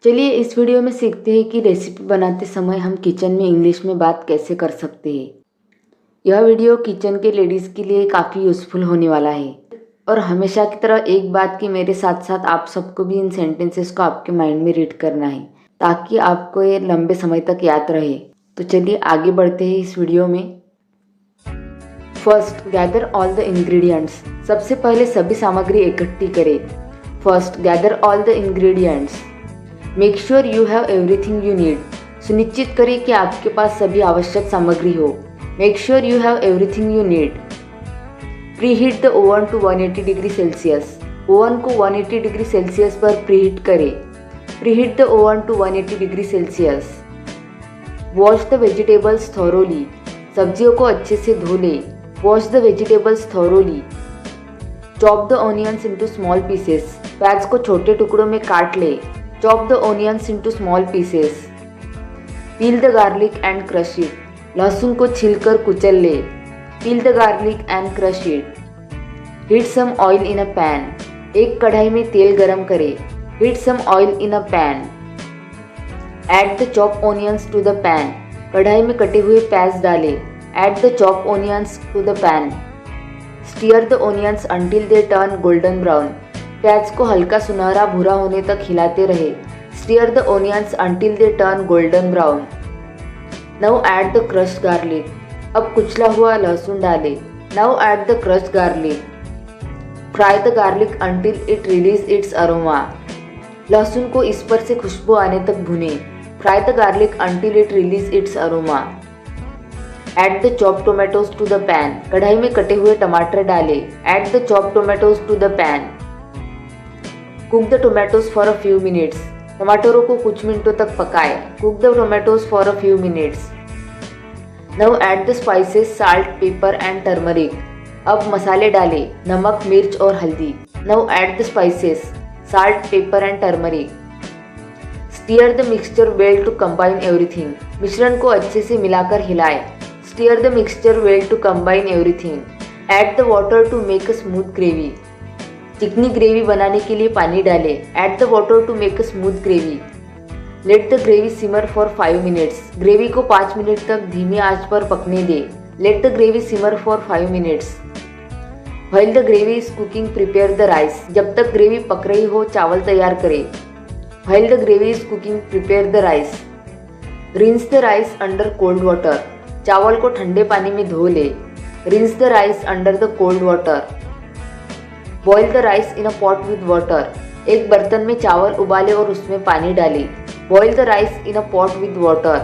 चलिए इस वीडियो में सीखते हैं कि रेसिपी बनाते समय हम किचन में इंग्लिश में बात कैसे कर सकते हैं। यह वीडियो किचन के लेडीज़ के लिए काफ़ी यूज़फुल होने वाला है और हमेशा की तरह एक बात कि मेरे साथ साथ आप सबको भी इन सेंटेंसेस को आपके माइंड में रीड करना है ताकि आपको ये लंबे समय तक याद रहे। तो चलिए आगे बढ़ते हैं इस वीडियो में। First, gather all the ingredients. सबसे पहले सभी सामग्री इकट्ठी करें। First, gather all the ingredients. Make sure you have everything you need. सुनिश्चित करें कि आपके पास सभी आवश्यक सामग्री हो। Make sure you have everything you need. Preheat the oven to 180 degree Celsius. Oven को 180 डिग्री सेल्सियस पर प्रीहीट करें। Preheat the oven to 180 degree Celsius. Wash the vegetables thoroughly. सब्जियों को अच्छे से धो लें। Wash the vegetables thoroughly. Chop the onions into small pieces. प्याज को छोटे टुकड़ों में काट ले। Chop the onions into small pieces. Peel the garlic and crush it. लहसुन को छीलकर कुचल ले। Peel the garlic and crush it. Heat some oil in a pan. एक कढ़ाई में तेल गरम करें। Heat some oil in a pan. Add the chop onions to the pan. कढ़ाई में कटे हुए प्याज डालें। Add the chop onions to the pan. Stir the onions until they turn golden brown. प्याज को हल्का सुनहरा भूरा होने तक हिलाते रहे। Stir the onions until they turn golden brown. Now add the crushed garlic. अब कुचला हुआ लहसुन डालें। Now add the crushed garlic. Fry the garlic until it release its aroma. लहसुन को इस पर से खुशबू आने तक भुनें। Fry the garlic until it release its aroma. Add the chop tomatoes to the pan. कढ़ाई में कटे हुए टमाटर डालें। Add the chop tomatoes to the pan. Cook the tomatoes for a few minutes. टमाटरों को कुछ मिनटों तक पकाएं। Cook the tomatoes for a few minutes. Now add the spices salt pepper and turmeric. अब मसाले डालें, नमक मिर्च और हल्दी। Now add the spices salt pepper and turmeric. Stir the mixture well to combine everything. मिश्रण को अच्छे से मिलाकर हिलाएं। Stir the mixture well to combine everything. Add the water to make a smooth gravy. चिकनी ग्रेवी बनाने के लिए पानी डालें। Add the water to make a smooth gravy. Let the gravy simmer for 5 minutes. Gravy को 5 minute तक धीमी आंच पर पकने दें। Let the gravy simmer for 5 minutes. While the gravy is cooking prepare the rice. जब तक ग्रेवी पक रही हो चावल तैयार करें। While the gravy is cooking prepare the rice. Rinse the rice under cold water. चावल को ठंडे पानी में धो ले। Rinse the rice under the cold water. Boil the rice in a pot with water. एक बर्तन में चावल उबाले और उसमें पानी डालें। Boil the rice in a pot with water.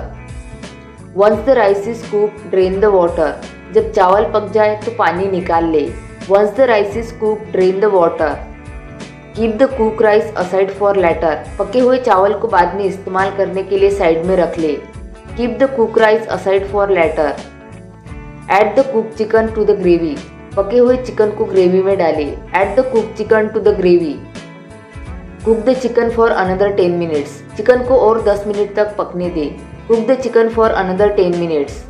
Once the rice is cooked drain the water. जब चावल पक जाए तो पानी निकाल ले। Once the rice is cooked drain the water. Keep the cook rice aside for later. पके हुए चावल को बाद में इस्तेमाल करने के लिए साइड में रख ले। Keep the cook rice aside for later. Add the cook chicken to the gravy. पके हुए चिकन को ग्रेवी में डालें। Add the cook chicken to the gravy. Cook the chicken for another 10 minutes. Chicken को और 10 मिनट तक पकने दें। Cook the chicken for another 10 minutes.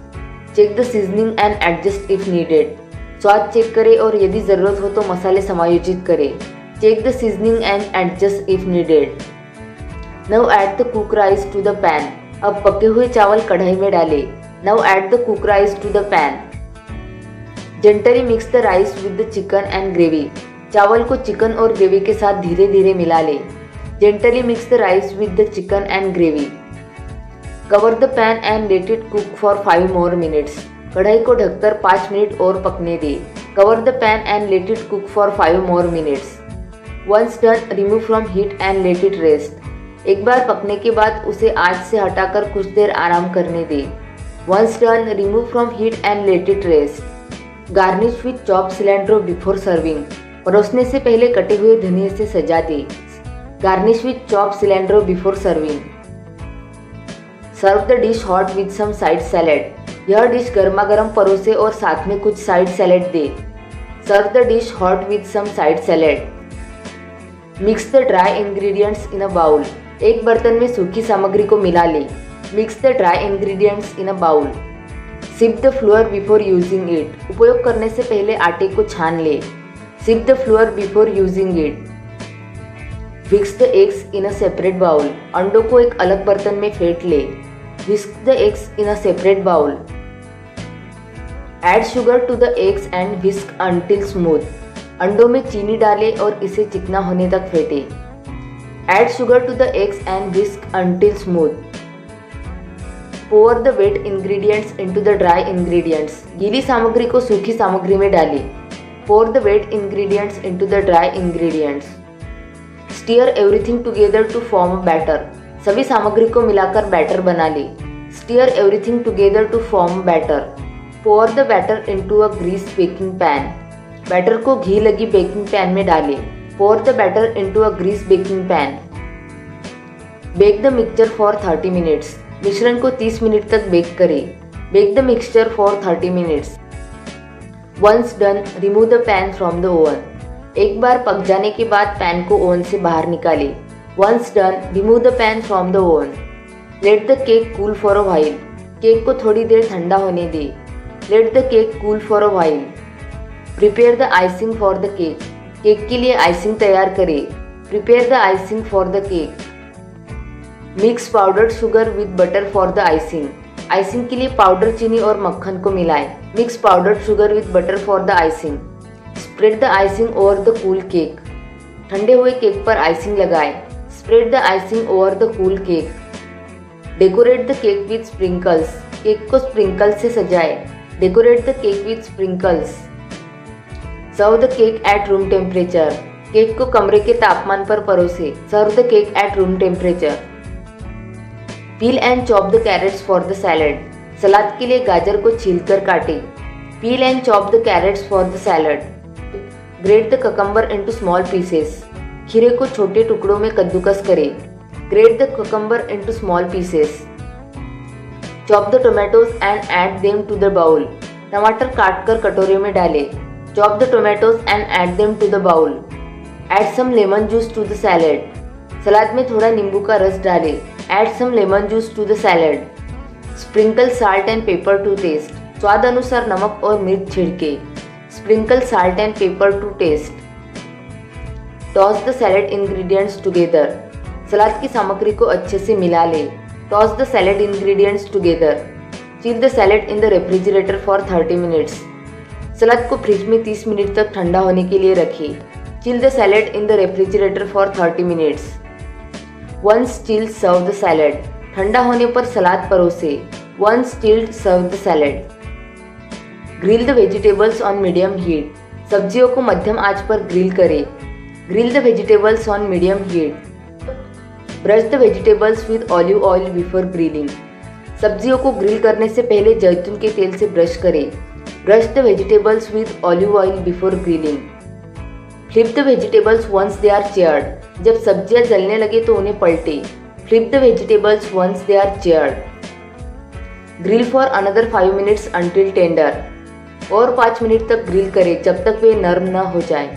Check the seasoning and adjust if needed. स्वाद चेक करें और यदि ज़रूरत हो तो मसाले समायोजित करें। Check the seasoning and adjust if needed. Now add the cook rice to the pan. अब पके हुए चावल कढ़ाई में डालें। Now add the cook rice to the pan. Gently mix the rice with the chicken and gravy. चावल को chicken और ग्रेवी के साथ धीरे धीरे मिला लें। Gently mix the rice with the chicken and gravy. Cover the pan and let it cook for 5 more minutes. कढ़ाई को ढककर 5 मिनट और पकने दें। Cover the pan and let it cook for 5 more minutes. Once done remove from heat and let it rest. एक बार पकने के बाद उसे आंच से हटाकर कुछ देर आराम करने दें। Once done remove from heat and let it rest. Garnish with chop cilantro before serving. परोसने से पहले कटे हुए धनिये से सजा दें। Garnish with chop cilantro before serving. Serve the dish hot with some side salad. यह डिश गर्मा गर्म परोसे और साथ में कुछ साइड सैलेड दे। Serve the dish hot with some side salad. Mix the dry ingredients in a bowl. एक बर्तन में सूखी सामग्री को मिला ले। Mix the dry ingredients in a bowl. Sift the flour before using it. उपयोग करने से पहले आटे को छान ले। Sift the flour before using it. विक्स the eggs in a separate bowl. अंडों को एक अलग बर्तन में फेंट ले। Whisk the eggs in a separate bowl. Add sugar to the eggs and whisk until smooth. अंडों में चीनी डालें और इसे चिकना होने तक फेंटे। Add sugar to the eggs and whisk until smooth. Pour the wet ingredients into the dry ingredients. गीली सामग्री को सूखी सामग्री में डालें। Pour the wet ingredients into the dry ingredients. Stir everything together to form a batter. सभी सामग्री को मिलाकर बैटर बना लें। Stir everything together to form a batter. Pour the batter into a greased baking pan. Batter को घी लगी baking pan में डालें। Pour the batter into a greased baking pan. Bake the mixture for 30 minutes. मिश्रण को 30 minute तक bake करें। Bake the mixture for 30 minutes. Once done, remove the pan from the oven. एक बार पक जाने के बाद पैन को ओवन से बाहर निकालें। Once done, remove the pan from the oven. Let the cake cool for a while. Cake को थोड़ी देर ठंडा होने दें। Let the cake cool for a while. Prepare the icing for the cake. Cake के लिए आइसिंग तैयार करें। Prepare the icing for the cake. Mix powdered sugar with butter for the icing. Icing के लिए पाउडर चीनी और मक्खन को मिलाएं। Mix powdered sugar with butter for the icing. Spread the icing over the cool cake. ठंडे हुए cake पर आइसिंग लगाएं। Spread the icing over the cool cake. Decorate the cake with sprinkles. Cake को स्प्रिंकल से सजाएं। Decorate the cake with sprinkles. Serve the cake at room temperature. Cake को कमरे के तापमान पर परोसे। Serve the cake at room temperature. Peel and chop the carrots for the salad. सलाद के लिए गाजर को छीलकर काटें। Peel and chop the carrots for the salad. Grate the cucumber into small pieces. खीरे को छोटे टुकड़ों में कद्दूकस करें। Grate the cucumber into small pieces. Chop the tomatoes and add them to the bowl. टमाटर काटकर कटोरे में डालें। Chop the tomatoes and add them to the bowl. Add some lemon juice to the salad. सलाद में थोड़ा नींबू का रस डालें। Add some lemon juice to the salad. Sprinkle salt and pepper to taste. स्वाद अनुसार नमक और मिर्च छिड़के। Sprinkle salt and pepper to taste. Toss the salad ingredients together. सलाद की सामग्री को अच्छे से मिला लें। Toss the salad ingredients together. Chill the salad in the refrigerator for 30 minutes. सलाद को फ्रिज में 30 मिनट तक ठंडा होने के लिए रखें। Chill the salad in the refrigerator for 30 minutes. Once chilled, serve the salad. ठंडा होने पर सलाद परोसे। Once chilled, serve the salad. Grill the vegetables on medium heat. सब्जियों को मध्यम आंच पर ग्रिल करें। Grill the vegetables on medium heat. Brush the vegetables with olive oil before grilling. सब्जियों को ग्रिल करने से पहले जैतून के तेल से ब्रश करें। Brush the vegetables with olive oil before grilling. Flip the vegetables once they are charred. जब सब्जियां जलने लगे तो उन्हें पलटे। Flip the vegetables once they are charred. Grill for another 5 minutes until tender. और 5 मिनट तक ग्रिल करें जब तक वे नरम न हो जाएं।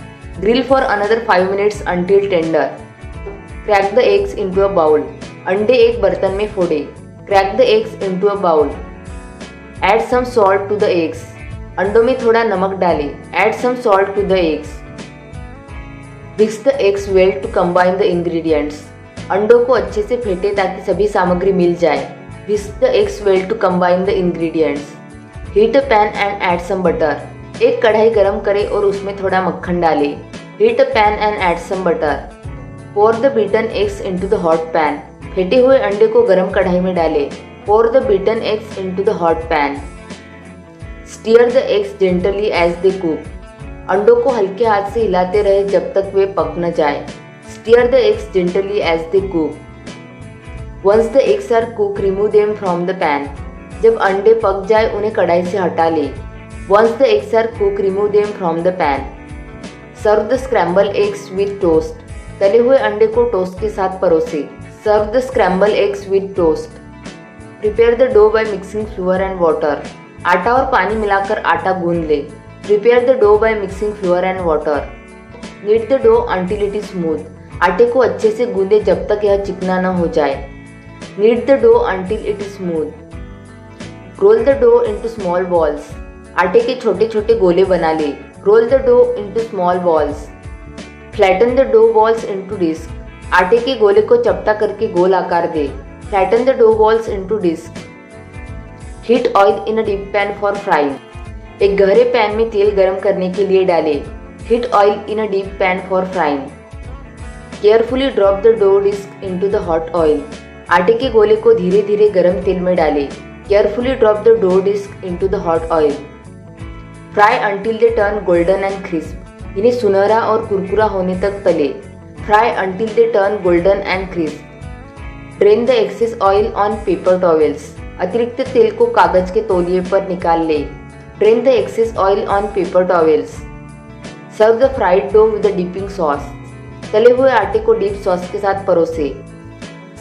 Grill for another 5 minutes until tender. Crack the eggs into a bowl. अंडे एक बर्तन में फोड़े। Crack the eggs into a bowl. Add some salt to the eggs. अंडों में थोड़ा नमक डालें। Add some salt to the eggs. Mix the eggs well to combine the ingredients. अंडों को अच्छे से फेंटे ताकि सभी सामग्री मिल जाए। Whisk the eggs well to combine the ingredients. Heat a pan and add some butter. एक कढ़ाई गरम करें और उसमें थोड़ा मक्खन डालें। Heat a pan and add some butter. Pour the beaten eggs into the hot pan. फेंटे हुए अंडे को गरम कढ़ाई में डालें। Pour the beaten eggs into the hot pan. Stir the eggs gently as they cook. अंडों को हल्के हाथ से हिलाते रहे जब तक वे पक न जाए। Stir the eggs gently as they cook. Once the eggs are cooked, remove them from the pan. जब अंडे पक जाए उन्हें कढ़ाई से हटा लें। Once the eggs are cooked, remove them from the pan. Serve the scrambled eggs with toast. तले हुए अंडे को टोस्ट के साथ परोसे। Serve the scrambled eggs with toast. Prepare the dough by mixing flour and water. आटा और पानी मिलाकर आटा गूंद ले। Prepare the dough by mixing flour and water. Knead the dough until it is smooth. आटे को अच्छे से गूंदे जब तक यह चिकना न हो जाए। Knead the dough until it is smooth. Roll the dough into small balls. आटे के छोटे छोटे गोले बना ले। Roll the dough into small balls. Flatten the dough balls into disc. आटे के गोले को चपटा करके गोल आकार दे। Flatten the dough balls into disc. Heat oil in a deep pan for frying. एक गहरे पैन में तेल गरम करने के लिए डालें। Heat oil in a deep pan for frying. Carefully drop the dough disc into the hot oil. आटे के गोले को धीरे धीरे गरम तेल में डालें। Carefully drop the dough disc into the hot oil. Fry until they turn golden and crisp. इन्हें सुनहरा और कुरकुरा होने तक तले। Fry until they turn golden and crisp. Drain the excess oil on paper towels. अतिरिक्त तेल को कागज के तौलिए पर निकाल ले। Drain the excess oil on paper towels. Serve the fried dough with the dipping sauce. तले हुए आटे को डीप सॉस के साथ परोसे।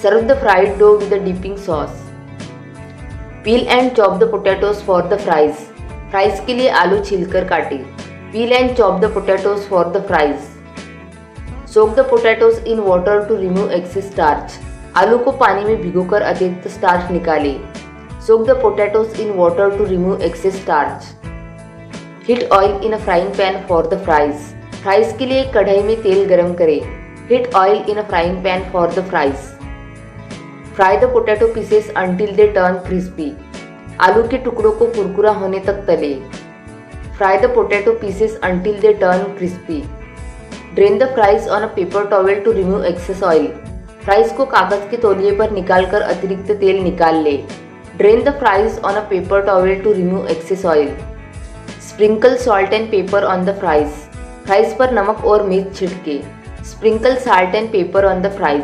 Serve the fried dough with the dipping sauce. Peel and chop the potatoes for the fries. Fries के लिए आलू छीलकर काटे। Peel and chop the potatoes for the fries. Soak the potatoes in water to remove excess starch. आलू को पानी में भिगोकर अतिरिक्त स्टार्च निकाले। Soak the potatoes in water to remove excess starch. Heat oil in a frying pan for the fries. Fries के लिए कढ़ाई में तेल गरम करें। Heat oil in a frying pan for the fries. Fry the potato pieces until they turn crispy. आलू के टुकड़ों को कुरकुरा होने तक तले। Fry the potato pieces until they turn crispy. Drain the fries on a paper towel to remove excess oil. Fries को कागज के तौलिए पर निकालकर अतिरिक्त तेल निकाल ले। Drain the fries on a paper towel to remove excess oil. Sprinkle salt and pepper on the fries. Fries पर नमक और मिर्च छिड़के। Sprinkle salt and pepper on the fries.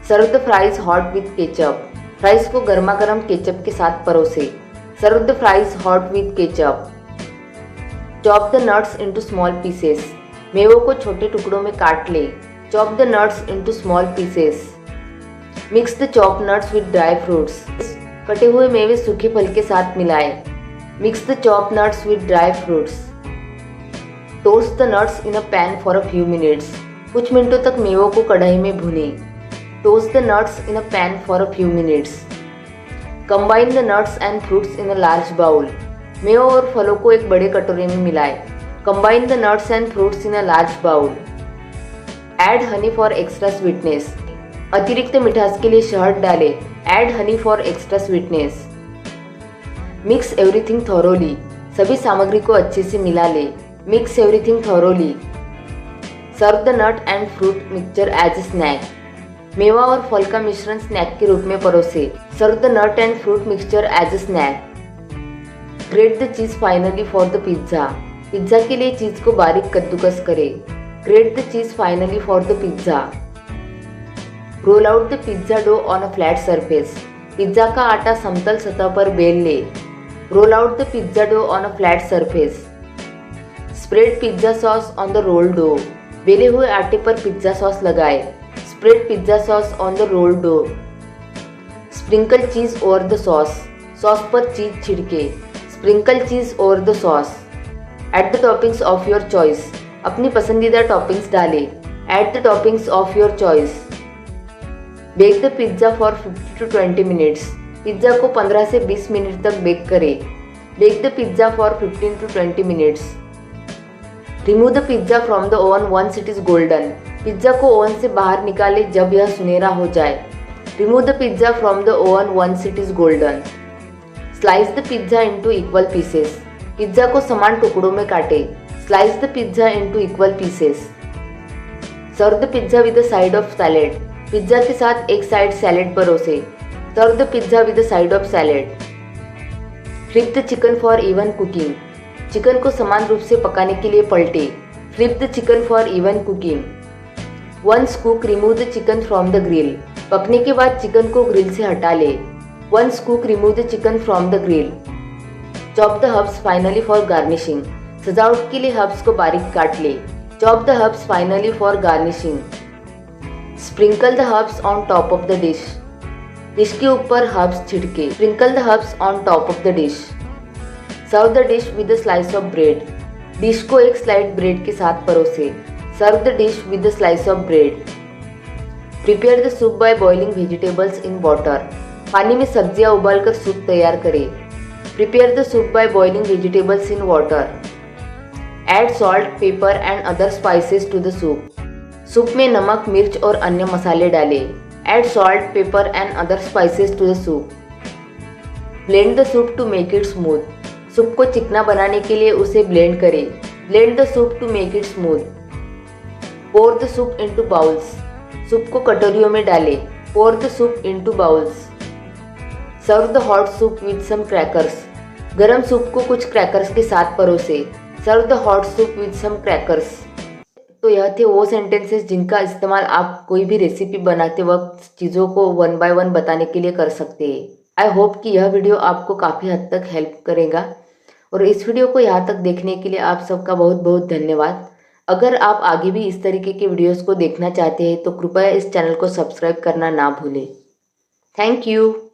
Serve the fries hot with ketchup. Fries को गर्मा गर्म ketchup के साथ परोसे। Serve the fries hot with ketchup. Chop the nuts into small pieces. मेवों को छोटे टुकड़ों में काट ले। Chop the nuts into small pieces. Mix the chop nuts with dry fruits. कटे हुए मेवे सूखे फल के साथ मिलाएं। Mix the chop nuts with dry fruits. Toast the nuts in a pan for a few minutes. कुछ मिनटों तक मेवों को कढ़ाई में भुने। Toast the nuts in a pan for a few minutes. Combine the nuts and fruits in a large bowl. मेवों और फलों को एक बड़े कटोरे में मिलाएं। Combine the nuts and fruits in a large bowl. Add honey for extra sweetness. अतिरिक्त मिठास के लिए शहद डालें। Add honey for extra sweetness. Mix everything thoroughly. सभी सामग्री को अच्छे से मिला ले। Mix everything thoroughly. Serve the nut and fruit mixture as a snack. मेवा और फल का मिश्रण स्नैक के रूप में परोसे। Serve the nut and fruit mixture as a snack. Grate the cheese finely for the pizza. Pizza के लिए चीज को बारीक कद्दूकस करें। Grate the cheese finely for the pizza. Roll out the pizza dough on a flat surface. Pizza का आटा समतल सतह पर बेल ले। Roll out the pizza dough on a flat surface. Spread pizza sauce on the roll dough. बेले हुए आटे पर पिज्जा सॉस लगाए। Spread pizza sauce on the rolled dough. Sprinkle cheese over the sauce. Sauce पर चीज छिड़के। Sprinkle cheese over the sauce. Add the toppings of your choice. अपनी पसंदीदा टॉपिंग्स डालें। Add the toppings of your choice. Bake the pizza for 15 to 20 minutes. Pizza को 15 से 20 minute तक bake करें। Bake the pizza for 15 to 20 minutes. Remove the pizza from the oven once it is golden. Pizza को oven से बाहर निकाले जब यह सुनहरा हो जाए। Remove the pizza from the oven once it is golden. Slice the pizza into equal pieces. Pizza को समान टुकड़ों में काटे। Slice the pizza into equal pieces. Serve the pizza with a side of salad. Pizza के साथ एक side salad परोसे। Serve the pizza with a side of salad. Flip the chicken for even cooking. Chicken को समान रूप से पकाने के लिए पलटे। Flip the chicken for even cooking. Once cook, remove the chicken from the grill. पकने के बाद चिकन को ग्रिल से हटा ले। Once cook, remove the chicken from the grill. Chop the herbs finally for garnishing. सजावट के लिए हर्ब्स को बारीक काट ले। Chop the herbs finally for garnishing. Sprinkle the herbs on top of the dish. Dish के ऊपर हर्ब्स छिड़के। Sprinkle the herbs on top of the dish. Serve the dish with a slice of bread. Dish को एक slide bread के साथ परोसे। Serve the dish with a slice of bread. Prepare the soup by boiling vegetables in water. पानी में सब्जियां उबालकर soup तैयार करें। Prepare the soup by boiling vegetables in water. Add salt, pepper and other spices to the soup. Soup में नमक, मिर्च और अन्य मसाले डालें। Add salt, pepper and other spices to the soup. Blend the soup to make it smooth. Soup को चिकना बनाने के लिए उसे ब्लेंड करें। Blend the soup to make it smooth. Pour the soup into bowls. Soup को कटोरियों में डालें। Pour the soup into bowls. Serve the hot soup with some crackers. गरम सूप को कुछ क्रैकर्स के साथ परोसे। Serve the hot soup with some crackers. तो यह थे वो सेंटेंसेस जिनका इस्तेमाल आप कोई भी रेसिपी बनाते वक्त चीज़ों को 1 बाय 1 बताने के लिए कर सकते हैं। आई होप कि यह वीडियो आपको काफ़ी हद तक हेल्प करेगा और इस वीडियो को यहाँ तक देखने के लिए आप सबका बहुत बहुत धन्यवाद। अगर आप आगे भी इस तरीके के वीडियोस को देखना चाहते हैं तो कृपया इस चैनल को सब्सक्राइब करना ना भूलें। Thank you.